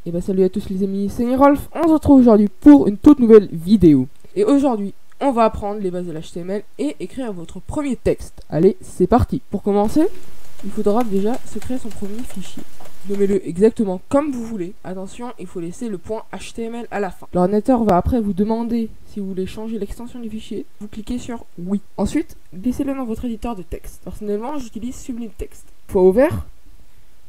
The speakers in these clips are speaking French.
Et bah salut à tous les amis, c'est Nirolf, on se retrouve aujourd'hui pour une toute nouvelle vidéo. Et aujourd'hui, on va apprendre les bases de l'HTML et écrire votre premier texte. Allez, c'est parti. Pour commencer, il faudra déjà se créer son premier fichier. Nommez-le exactement comme vous voulez. Attention, il faut laisser le point HTML à la fin. L'ordinateur va après vous demander si vous voulez changer l'extension du fichier. Vous cliquez sur oui. Ensuite, glissez-le dans votre éditeur de texte. Personnellement, j'utilise Sublime Text. Fois ouvert,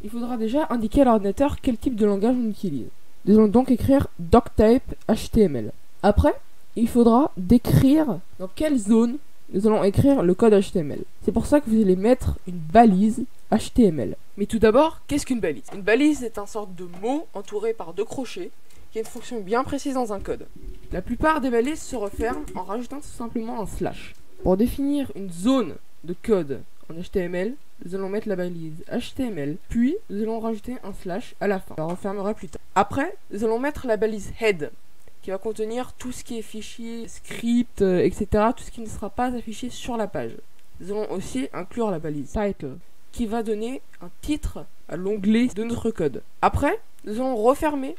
il faudra déjà indiquer à l'ordinateur quel type de langage on utilise. Nous allons donc écrire doctype HTML. Après, il faudra décrire dans quelle zone nous allons écrire le code HTML. C'est pour ça que vous allez mettre une balise HTML. Mais tout d'abord, qu'est-ce qu'une balise? Une balise est un sorte de mot entouré par deux crochets qui a une fonction bien précise dans un code. La plupart des balises se referment en rajoutant tout simplement un slash. Pour définir une zone de code en HTML, nous allons mettre la balise HTML, puis nous allons rajouter un slash à la fin. Je la refermerai plus tard. Après, nous allons mettre la balise head, qui va contenir tout ce qui est fichier, script, etc. Tout ce qui ne sera pas affiché sur la page. Nous allons aussi inclure la balise title, qui va donner un titre à l'onglet de notre code. Après, nous allons refermer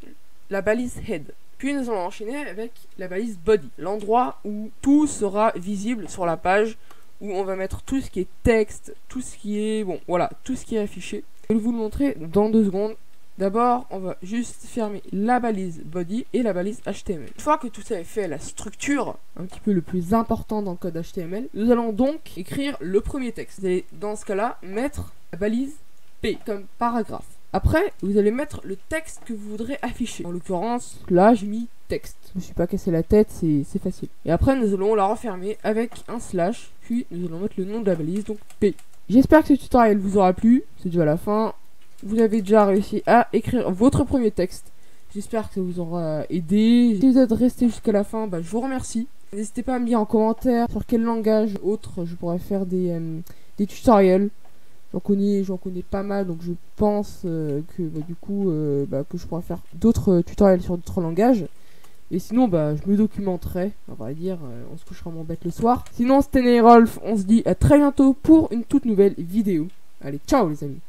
la balise head. Puis nous allons enchaîner avec la balise body, l'endroit où tout sera visible sur la page, où on va mettre tout ce qui est texte, tout ce qui est, bon, voilà, tout ce qui est affiché. Je vais vous le montrer dans 2 secondes. D'abord, on va juste fermer la balise body et la balise HTML. Une fois que tout ça est fait, la structure, un petit peu le plus important dans le code HTML, nous allons donc écrire le premier texte. Et dans ce cas-là, mettre la balise P comme paragraphe. Après, vous allez mettre le texte que vous voudrez afficher. En l'occurrence, là, j'ai mis texte. Je me suis pas cassé la tête, c'est facile. Et après, nous allons la refermer avec un slash, puis nous allons mettre le nom de la balise, donc P. J'espère que ce tutoriel vous aura plu. C'est déjà la fin. Vous avez déjà réussi à écrire votre premier texte. J'espère que ça vous aura aidé. Si vous êtes resté jusqu'à la fin, bah, je vous remercie. N'hésitez pas à me dire en commentaire sur quel langage autre je pourrais faire des tutoriels. J'en connais pas mal, donc je pense que bah, du coup que je pourrais faire d'autres tutoriels sur d'autres langages. Et sinon je me documenterai, on va dire, on se couchera moins bête le soir. Sinon c'était Nirolf, on se dit à très bientôt pour une toute nouvelle vidéo. Allez, ciao les amis.